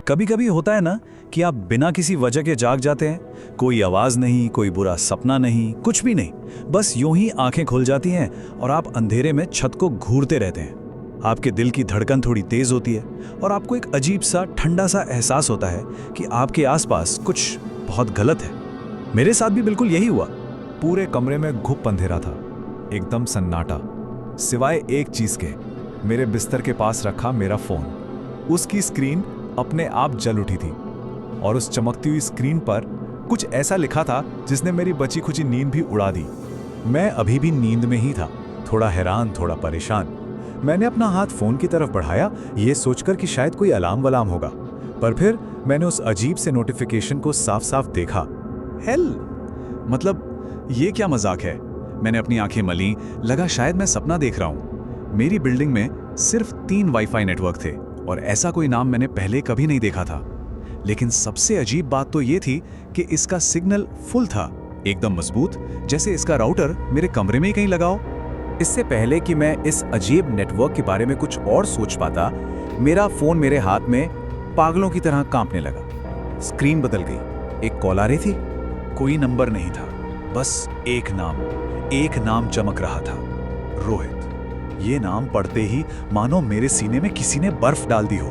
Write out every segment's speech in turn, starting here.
कभी कभी होता है ना कि आप बिना किसी वजह के जाग जाते हैं। कोई आवाज नहीं, कोई बुरा सपना नहीं, कुछ भी नहीं, बस यूं ही आंखें खुल जाती हैं और आप अंधेरे में छत को घूरते रहते हैं। आपके दिल की धड़कन थोड़ी तेज होती है और आपको एक अजीब सा ठंडा सा एहसास होता है कि आपके आसपास कुछ बहुत गलत है। मेरे साथ भी बिल्कुल यही हुआ। पूरे कमरे में घुप अंधेरा था, एकदम सन्नाटा, सिवाय एक चीज के, मेरे बिस्तर के पास रखा मेरा फोन। उसकी स्क्रीन अपने आप जल उठी थी और उस चमकती हुई स्क्रीन पर कुछ ऐसा लिखा था जिसने मेरी बची खुची नींद भी उड़ा दी। मैं अभी भी नींद में ही था, थोड़ा हैरान, थोड़ा परेशान। मैंने अपना हाथ फोन की तरफ बढ़ाया, ये सोचकर कि शायद कोई अलार्म वलाम होगा, पर फिर मैंने उस अजीब से नोटिफिकेशन को साफ साफ देखा। हेल, मतलब ये क्या मजाक है। मैंने अपनी आंखें मली, लगा शायद मैं सपना देख रहा हूं। मेरी बिल्डिंग में सिर्फ 3 वाईफाई नेटवर्क थे और ऐसा कोई नाम मैंने पहले कभी नहीं देखा था। लेकिन सबसे अजीब बात तो ये थी कि इसका सिग्नल फुल था, एकदम मजबूत, जैसे इसका राउटर मेरे कमरे में ही कहीं लगा हो। इससे पहले कि मैं इस अजीब नेटवर्क के बारे में कुछ और सोच पाता, मेरा फोन मेरे हाथ में पागलों की तरह कांपने लगा। स्क्रीन बदल गई, एक कॉल आ रही थी। कोई नंबर नहीं था, बस एक नाम चमक रहा था, रोहित। ये नाम पढ़ते ही मानो मेरे सीने में किसी ने बर्फ डाल दी हो।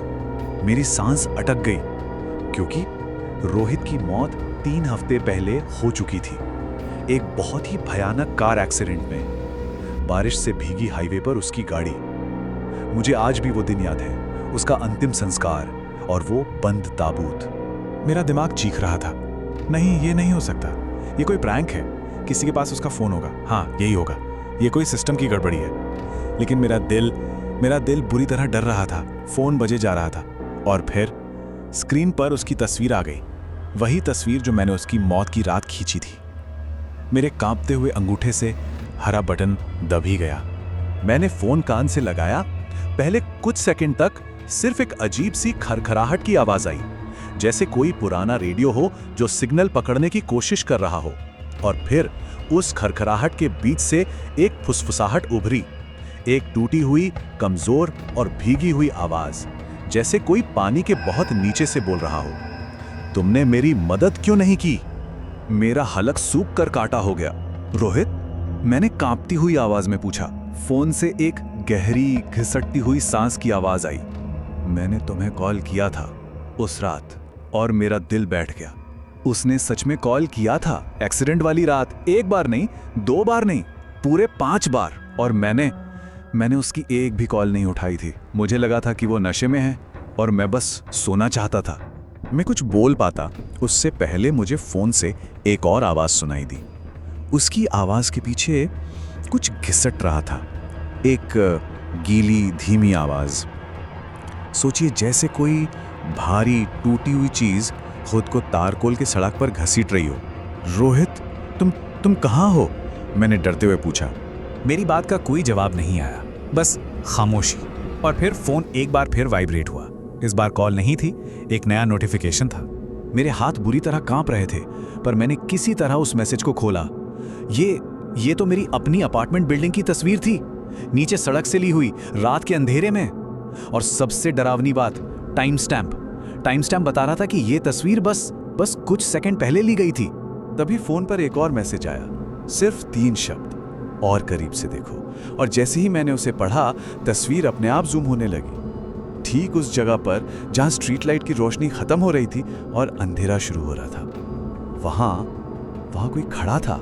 मेरी सांस अटक गई, क्योंकि रोहित की मौत 3 हफ्ते पहले हो चुकी थी, एक बहुत ही भयानक कार एक्सीडेंट में। बारिश से भीगी हाईवे पर उसकी गाड़ी। मुझे आज भी वो दिन याद है, उसका अंतिम संस्कार और वो बंद ताबूत। मेरा दिमाग चीख रहा था, नहीं, ये नहीं हो सकता, ये कोई प्रैंक है, किसी के पास उसका फोन होगा, हाँ यही होगा, ये कोई सिस्टम की गड़बड़ी है। लेकिन मेरा दिल बुरी तरह डर रहा था। फोन बजे जा रहा था और फिर स्क्रीन पर उसकी तस्वीर आ गई, वही तस्वीर जो मैंने उसकी मौत की रात खींची थी। मेरे कांपते हुए अंगूठे से हरा बटन दब ही गया। मैंने फोन कान से लगाया। पहले कुछ सेकंड तक सिर्फ एक अजीब सी खरखराहट की आवाज आई, जैसे कोई पुराना रेडियो हो जो सिग्नल पकड़ने की कोशिश कर रहा हो। और फिर उस खरखराहट के बीच से एक फुसफुसाहट उभरी, एक टूटी हुई, कमजोर और भीगी हुई आवाज, जैसे कोई पानी के बहुत नीचे से बोल रहा हो, तुमने मेरी मदद क्यों नहीं की? मेरा हलक सूख कर काटा हो गया। रोहित, मैंने कांपती हुई आवाज में पूछा। फोन से एक गहरी घिसटती हुई सांस की आवाज आई। मैंने तुम्हें कॉल किया था उस रात। और मेरा दिल बैठ गया। उसने सच में कॉल किया था, एक्सीडेंट वाली रात। 1 बार नहीं, 2 बार नहीं, पूरे 5 बार। और मैंने उसकी एक भी कॉल नहीं उठाई थी। मुझे लगा था कि वो नशे में है और मैं बस सोना चाहता था। मैं कुछ बोल पाता उससे पहले मुझे फोन से एक और आवाज सुनाई दी। उसकी आवाज के पीछे कुछ घिसट रहा था, एक गीली धीमी आवाज। सोचिए जैसे कोई भारी टूटी हुई चीज खुद को तारकोल के सड़क पर घसीट रही हो। रोहित, तुम कहाँ हो? मैंने डरते हुए पूछा। मेरी बात का कोई जवाब नहीं आया, बस खामोशी। और फिर फोन एक बार फिर वाइब्रेट हुआ। इस बार कॉल नहीं थी, एक नया नोटिफिकेशन था। मेरे हाथ बुरी तरह कांप रहे थे, पर मैंने किसी तरह उस मैसेज को खोला। ये तो मेरी अपनी अपार्टमेंट बिल्डिंग की तस्वीर थी, नीचे सड़क से ली हुई, रात के अंधेरे में। और सबसे डरावनी बात, टाइम स्टैम्प बता रहा था कि ये तस्वीर बस कुछ सेकंड पहले ली गई थी। तभी फोन पर एक और मैसेज आया, सिर्फ 3 शब्द, और करीब से देखो। और जैसे ही मैंने उसे पढ़ा, तस्वीर अपने आप जूम होने लगी, ठीक उस जगह पर जहां स्ट्रीट लाइट की रोशनी खत्म हो रही थी और अंधेरा शुरू हो रहा था। वहां कोई खड़ा था।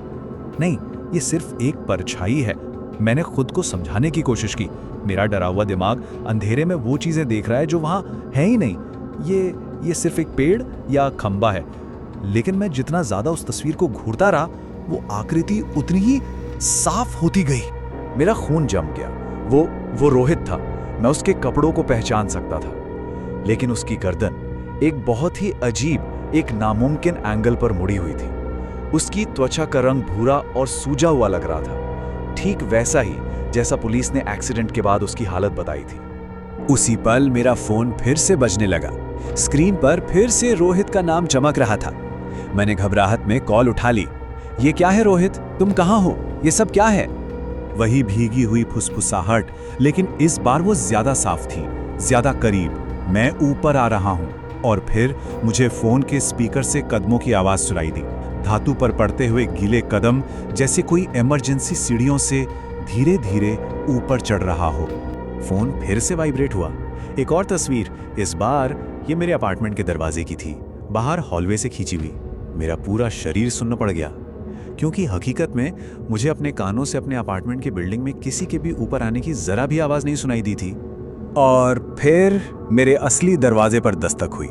नहीं, ये सिर्फ एक परछाई है। मैंने खुद को समझाने की कोशिश की। मेरा डरा हुआ दिमाग अंधेरे में वो चीजें देख रहा है जो वहां है ही नहीं। ये सिर्फ एक पेड़ या खंबा है। लेकिन मैं जितना ज्यादा उस तस्वीर को घूरता रहा, वो आकृति उतनी ही साफ होती गई। मेरा खून जम गया। वो रोहित था। मैं उसके कपड़ों को पहचान सकता था, लेकिन उसकी गर्दन एक बहुत ही अजीब, एक नामुमकिन एंगल पर मुड़ी हुई थी। उसकी त्वचा का रंग भूरा और सूजा हुआ लग रहा था, ठीक वैसा ही जैसा पुलिस ने एक्सीडेंट के बाद उसकी हालत बताई थी। उसी पल मेरा फोन फिर से बजने लगा। स्क्रीन पर फिर से रोहित का नाम चमक रहा था। मैंने घबराहट में कॉल उठा ली। ये क्या है रोहित, तुम कहाँ हो? ये सब क्या है? वही भीगी हुई फुसफुसाहट, लेकिन इस बार वो ज्यादा साफ थी, ज्यादा करीब। मैं ऊपर आ रहा हूं। और फिर मुझे फोन के स्पीकर से कदमों की आवाज सुनाई दी, धातु पर पड़ते हुए गीले कदम, जैसे कोई इमरजेंसी सीढ़ियों से धीरे धीरे ऊपर चढ़ रहा हो। फोन फिर से वाइब्रेट हुआ। एक और तस्वीर, इस बार ये मेरे अपार्टमेंट के दरवाजे की थी, बाहर हॉलवे से खींची हुई। मेरा पूरा शरीर सुन्न पड़ गया, क्योंकि हकीकत में मुझे अपने कानों से अपने अपार्टमेंट की बिल्डिंग में किसी के भी ऊपर आने की जरा भी आवाज नहीं सुनाई दी थी। और फिर मेरे असली दरवाजे पर दस्तक हुई।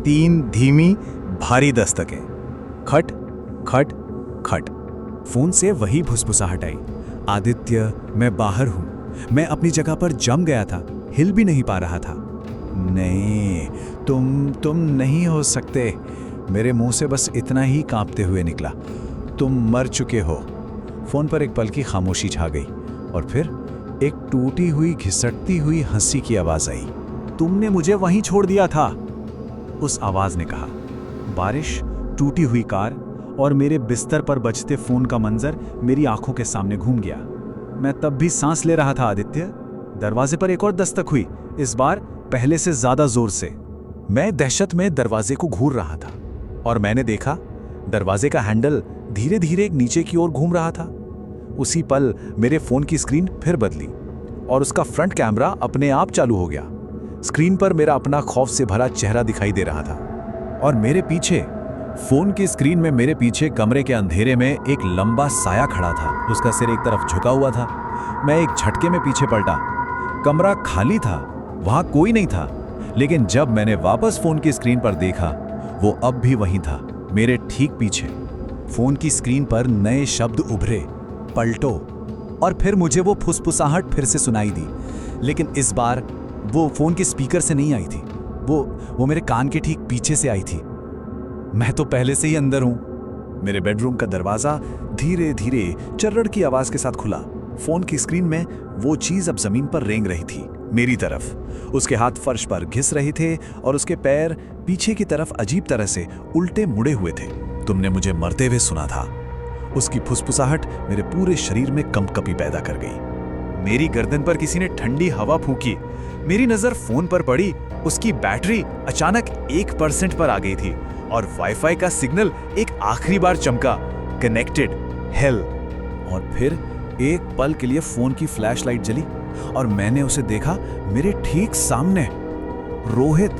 3 धीमी भारी दस्तकें, खट खट खट। फोन से वही फुसफुसाहट आई। आदित्य, मैं बाहर हूं। मैं अपनी जगह पर जम गया था, हिल भी नहीं पा रहा था। नहीं, तुम नहीं हो सकते। मेरे मुंह से बस इतना ही कांपते हुए निकला, तुम मर चुके हो। फोन पर एक पल की खामोशी छा गई और फिर एक टूटी हुई घिसटती हुई हंसी की आवाज आई। तुमने मुझे वहीं छोड़ दिया था, उस आवाज ने कहा। बारिश, टूटी हुई कार और मेरे बिस्तर पर बजते फोन का मंजर मेरी आंखों के सामने घूम गया। मैं तब भी सांस ले रहा था आदित्य। दरवाजे पर एक और दस्तक हुई, इस बार पहले से ज्यादा जोर से। मैं दहशत में दरवाजे को घूर रहा था और मैंने देखा दरवाजे का हैंडल धीरे धीरे एक नीचे की ओर घूम रहा था। उसी पल मेरे फोन की स्क्रीन फिर बदली और उसका फ्रंट कैमरा अपने आप चालू हो गया। स्क्रीन पर मेरा अपना खौफ से भरा चेहरा दिखाई दे रहा था और मेरे पीछे, फोन की स्क्रीन में मेरे पीछे कमरे के अंधेरे में एक लंबा साया खड़ा था। उसका सिर एक तरफ झुका हुआ था। मैं एक झटके में पीछे पलटा। कमरा खाली था, वहां कोई नहीं था। लेकिन जब मैंने वापस फोन की स्क्रीन पर देखा, वो अब भी वहीं था, मेरे ठीक पीछे। फोन की स्क्रीन पर नए शब्द उभरे, पलटो। और फिर मुझे वो फुसफुसाहट फिर से सुनाई दी, लेकिन इस बार वो फोन के स्पीकर से नहीं आई थी। वो मेरे कान के ठीक पीछे से आई थी। मैं तो पहले से ही अंदर हूं। मेरे बेडरूम का दरवाजा धीरे धीरे चर्रड़ की आवाज के साथ खुला। फोन की स्क्रीन में वो चीज अब जमीन पर रेंग रही थी, मेरी तरफ। उसके हाथ फर्श पर घिस रहे थे और उसके पैर पीछे की तरफ अजीब तरह से उल्टे मुड़े हुए थे। तुमने मुझे मरते हुए सुना था। उसकी फुसफुसाहट मेरे पूरे शरीर में कंपकपी पैदा कर गई। मेरी गर्दन पर किसी ने ठंडी हवा फूंकी। मेरी नजर फोन पर पड़ी। उसकी बैटरी अचानक 1% पर आ गई थी और वाईफाई का सिग्नल एक आखिरी बार चमका, कनेक्टेड, हेल। और फिर एक पल के लिए फोन की फ्लैशलाइट जली और मैंने उसे देखा, मेरे ठीक सामने। रोहित,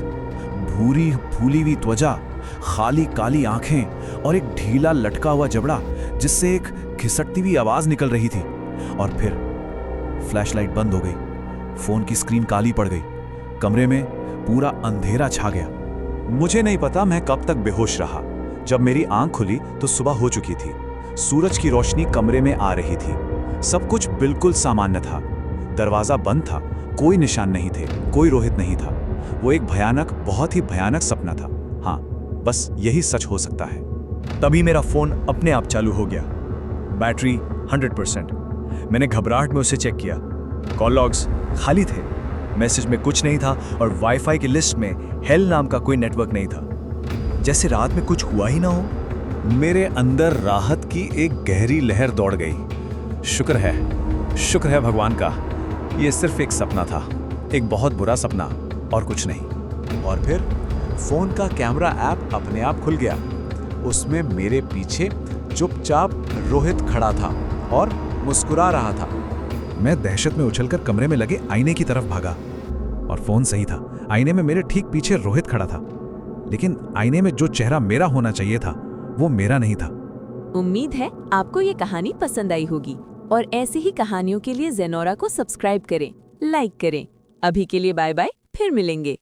भूरी फूली हुई त्वचा, खाली काली आंखें और एक ढीला लटका हुआ जबड़ा जिससे एक खिसकती हुई आवाज निकल रही थी। और फिर फ्लैशलाइट बंद हो गई। फोन की स्क्रीन काली पड़ गई। कमरे में पूरा अंधेरा छा गया। मुझे नहीं पता मैं कब तक बेहोश रहा। जब मेरी आंख खुली तो सुबह हो चुकी थी। सूरज की रोशनी कमरे में आ रही थी। सब कुछ बिल्कुल सामान्य था। दरवाजा बंद था, कोई निशान नहीं थे, कोई रोहित नहीं था। वो एक भयानक, बहुत ही भयानक सपना था। हाँ, बस यही सच हो सकता है। तभी मेरा फोन अपने आप चालू हो गया। बैटरी 100%। मैंने घबराहट में उसे चेक किया। कॉल लॉग्स खाली थे, मैसेज में कुछ नहीं था और वाईफाई की लिस्ट में हेल नाम का कोई नेटवर्क नहीं था। जैसे रात में कुछ हुआ ही ना हो। मेरे अंदर राहत की एक गहरी लहर दौड़ गई। शुक्र है भगवान का, ये सिर्फ एक सपना था, एक बहुत बुरा सपना और कुछ नहीं। और फिर फोन का कैमरा ऐप अपने आप खुल गया। उसमें मेरे पीछे चुपचाप रोहित खड़ा था और मुस्कुरा रहा था। मैं दहशत में उछलकर कमरे में लगे आईने की तरफ भागा और फोन सही था। आईने में मेरे ठीक पीछे रोहित खड़ा था, लेकिन आईने में जो चेहरा मेरा होना चाहिए था वो मेरा नहीं था। उम्मीद है आपको ये कहानी पसंद आई होगी और ऐसी ही कहानियों के लिए ज़ेनोरा को सब्सक्राइब करें, लाइक करें। अभी के लिए बाय बाय, फिर मिलेंगे।